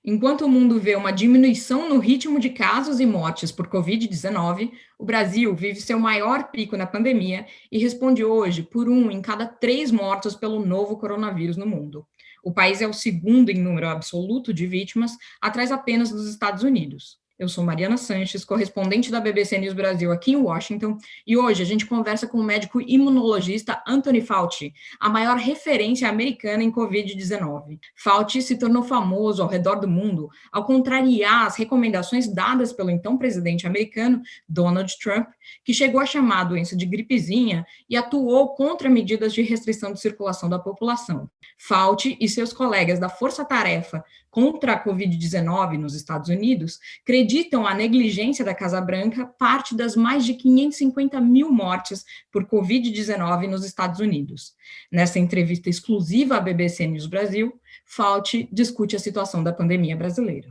Enquanto o mundo vê uma diminuição no ritmo de casos e mortes por Covid-19, o Brasil vive seu maior pico na pandemia e responde hoje por 1 em cada 3 mortos pelo novo coronavírus no mundo. O país é o segundo em número absoluto de vítimas, atrás apenas dos Estados Unidos. Eu sou Mariana Sanches, correspondente da BBC News Brasil aqui em Washington, e hoje a gente conversa com o médico imunologista Anthony Fauci, a maior referência americana em Covid-19. Fauci se tornou famoso ao redor do mundo ao contrariar as recomendações dadas pelo então presidente americano Donald Trump, que chegou a chamar a doença de gripezinha e atuou contra medidas de restrição de circulação da população. Fauci e seus colegas da Força Tarefa contra a Covid-19 nos Estados Unidos acreditam a negligência da Casa Branca parte das mais de 550 mil mortes por Covid-19 nos Estados Unidos. Nessa entrevista exclusiva à BBC News Brasil, Fauci discute a situação da pandemia brasileira.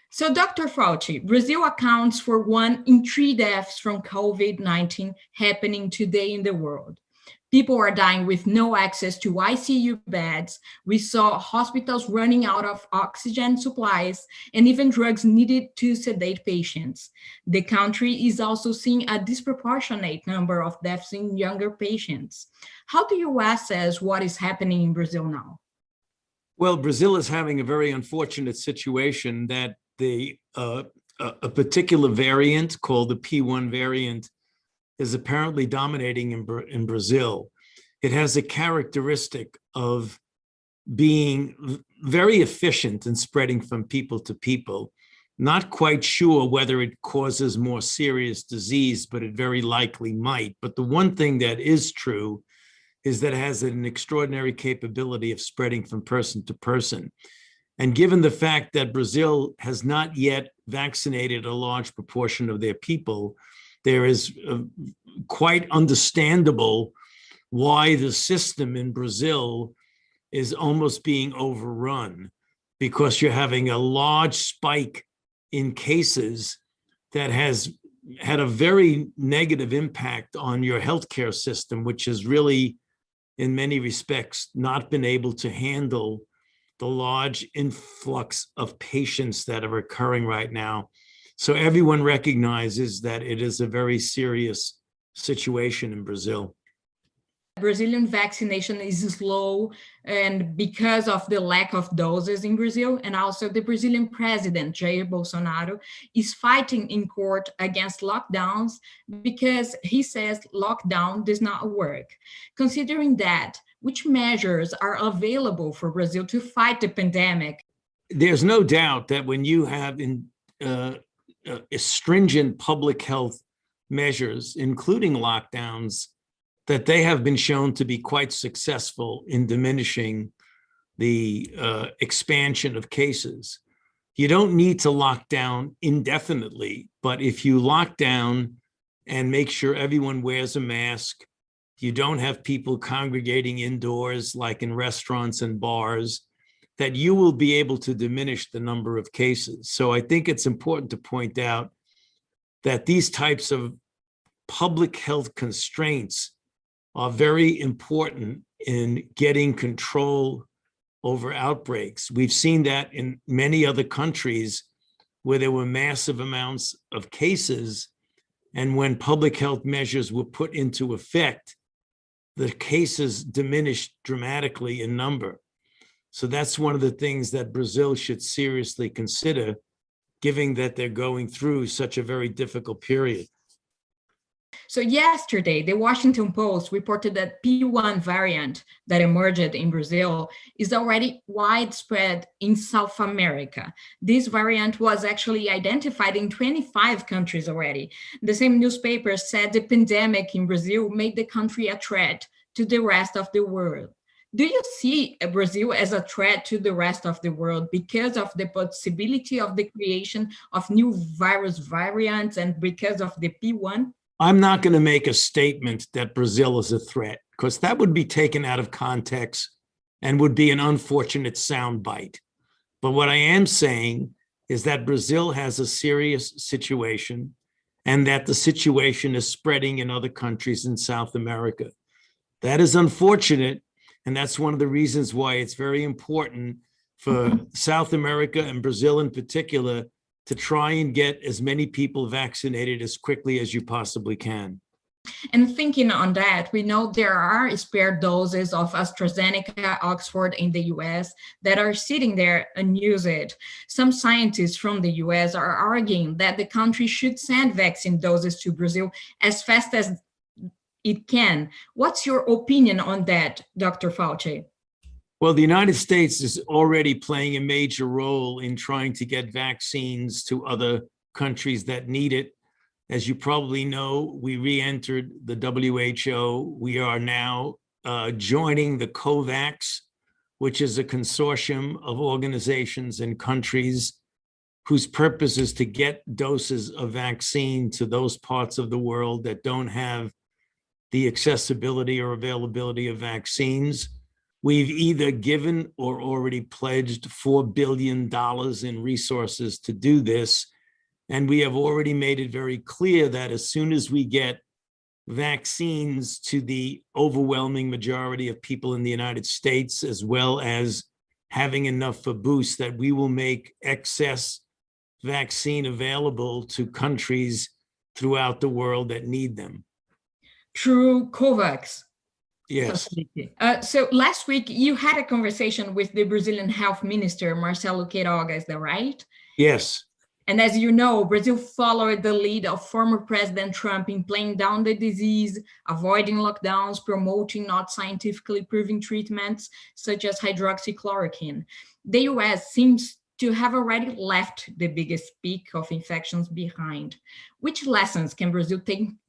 So, Dr. Fauci, Brazil accounts for 1 in 3 deaths from COVID-19 happening today in the world. People are dying with no access to ICU beds. We saw hospitals running out of oxygen supplies and even drugs needed to sedate patients. The country is also seeing a disproportionate number of deaths in younger patients. How do you assess what is happening in Brazil now? Well, Brazil is having a very unfortunate situation that a particular variant called the P1 variant is apparently dominating in Brazil. It has a characteristic of being very efficient in spreading from people to people. Not quite sure whether it causes more serious disease, but it very likely might. But the one thing that is true is that it has an extraordinary capability of spreading from person to person. And given the fact that Brazil has not yet vaccinated a large proportion of their people, there is quite understandable why the system in Brazil is almost being overrun, because you're having a large spike in cases that has had a very negative impact on your healthcare system, which has really, in many respects, not been able to handle the large influx of patients that are occurring right now. So everyone recognizes that it is a very serious situation in Brazil. Brazilian vaccination is slow, and because of the lack of doses in Brazil, and also the Brazilian president, Jair Bolsonaro, is fighting in court against lockdowns because he says lockdown does not work. Considering that, which measures are available for Brazil to fight the pandemic? There's no doubt that when you have stringent public health measures, including lockdowns, that they have been shown to be quite successful in diminishing the expansion of cases. You don't need to lock down indefinitely, but if you lock down and make sure everyone wears a mask, you don't have people congregating indoors like in restaurants and bars, that you will be able to diminish the number of cases. So I think it's important to point out that these types of public health constraints are very important in getting control over outbreaks. We've seen that in many other countries where there were massive amounts of cases, and when public health measures were put into effect, the cases diminished dramatically in number. So that's one of the things that Brazil should seriously consider, given that they're going through such a very difficult period. So yesterday, the Washington Post reported that P1 variant that emerged in Brazil is already widespread in South America. This variant was actually identified in 25 countries already. The same newspaper said the pandemic in Brazil made the country a threat to the rest of the world. Do you see Brazil as a threat to the rest of the world because of the possibility of the creation of new virus variants and because of the P1? I'm not going to make a statement that Brazil is a threat, because that would be taken out of context and would be an unfortunate soundbite. But what I am saying is that Brazil has a serious situation and that the situation is spreading in other countries in South America. That is unfortunate, and that's one of the reasons why it's very important for South America and Brazil in particular to try and get as many people vaccinated as quickly as you possibly can. And thinking on that, we know there are spare doses of AstraZeneca, Oxford in the US that are sitting there unused. Some scientists from the US are arguing that the country should send vaccine doses to Brazil as fast as it can. What's your opinion on that, Dr. Fauci? Well, the United States is already playing a major role in trying to get vaccines to other countries that need it. As you probably know, we re-entered the WHO. We are now joining the COVAX, which is a consortium of organizations and countries whose purpose is to get doses of vaccine to those parts of the world that don't have the accessibility or availability of vaccines. We've either given or already pledged $4 billion in resources to do this. And we have already made it very clear that as soon as we get vaccines to the overwhelming majority of people in the United States, as well as having enough for boosts, that we will make excess vaccine available to countries throughout the world that need them. Through COVAX. Yes. So last week you had a conversation with the Brazilian Health Minister, Marcelo Queiroga, is that right? Yes. And as you know, Brazil followed the lead of former President Trump in playing down the disease, avoiding lockdowns, promoting not scientifically proven treatments, such as hydroxychloroquine. The US seems to have already left the biggest peak of infections behind. Which lessons can Brazil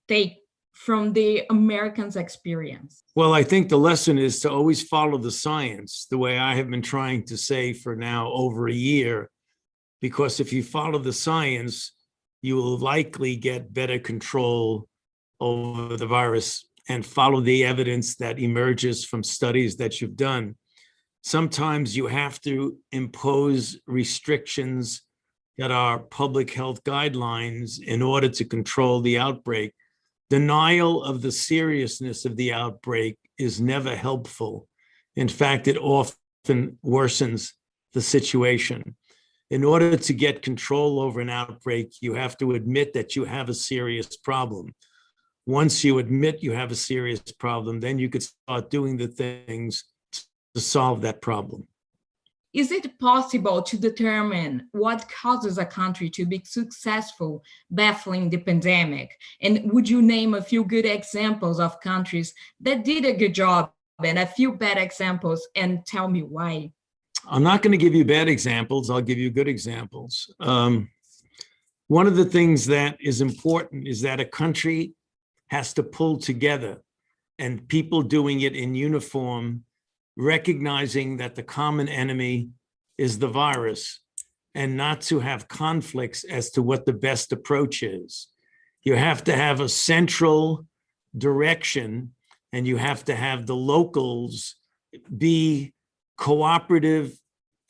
take from the Americans' experience? Well, I think the lesson is to always follow the science, the way I have been trying to say for now over a year, because if you follow the science, you will likely get better control over the virus and follow the evidence that emerges from studies that you've done. Sometimes you have to impose restrictions that are public health guidelines in order to control the outbreak. Denial of the seriousness of the outbreak is never helpful. In fact, it often worsens the situation. In order to get control over an outbreak, you have to admit that you have a serious problem. Once you admit you have a serious problem, then you could start doing the things to solve that problem. Is it possible to determine what causes a country to be successful battling the pandemic? And would you name a few good examples of countries that did a good job and a few bad examples, and tell me why? I'm not going to give you bad examples. I'll give you good examples. One of the things that is important is that a country has to pull together, and people doing it in uniform, recognizing that the common enemy is the virus, and not to have conflicts as to what the best approach is. You have to have a central direction, and you have to have the locals be cooperative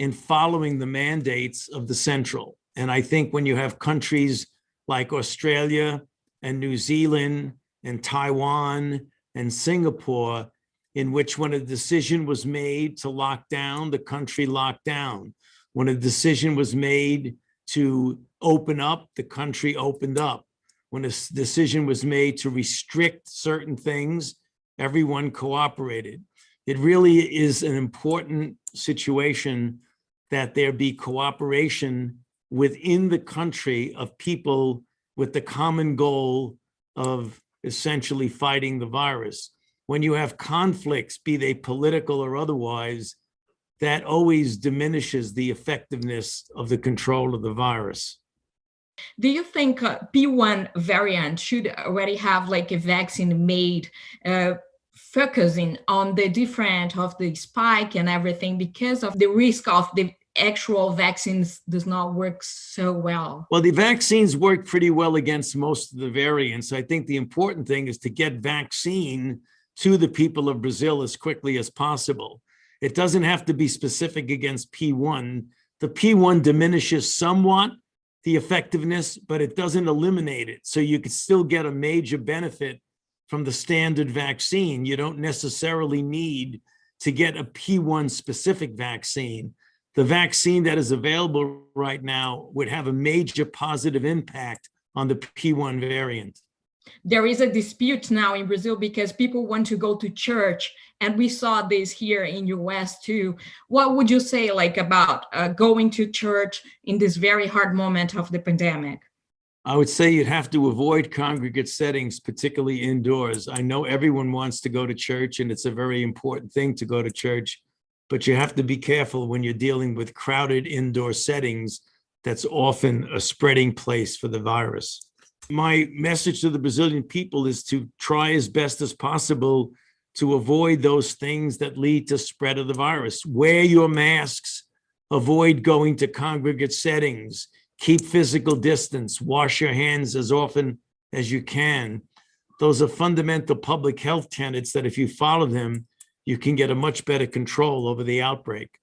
in following the mandates of the central. And I think when you have countries like Australia and New Zealand and Taiwan and Singapore, in which when a decision was made to lock down, the country locked down. When a decision was made to open up, the country opened up. When a decision was made to restrict certain things, everyone cooperated. It really is an important situation that there be cooperation within the country of people with the common goal of essentially fighting the virus. When you have conflicts, be they political or otherwise, that always diminishes the effectiveness of the control of the virus. Do you think P1 variant should already have like a vaccine made focusing on the different of the spike and everything, because of the risk of the actual vaccines does not work so well? Well, the vaccines work pretty well against most of the variants. I think the important thing is to get vaccine to the people of Brazil as quickly as possible. It doesn't have to be specific against P1. The P1 diminishes somewhat the effectiveness, but it doesn't eliminate it. So you could still get a major benefit from the standard vaccine. You don't necessarily need to get a P1 specific vaccine. the vaccine that is available right now would have a major positive impact on the P1 variant. There is a dispute now in Brazil because people want to go to church, and we saw this here in US too. What would you say like about going to church in this very hard moment of the pandemic? I would say you'd have to avoid congregate settings, particularly indoors. I know everyone wants to go to church, and it's a very important thing to go to church, but you have to be careful when you're dealing with crowded indoor settings. That's often a spreading place for the virus. My message to the Brazilian people is to try as best as possible to avoid those things that lead to spread of the virus. Wear your masks, avoid going to congregate settings, keep physical distance, wash your hands as often as you can. Those are fundamental public health tenets that if you follow them, you can get a much better control over the outbreak.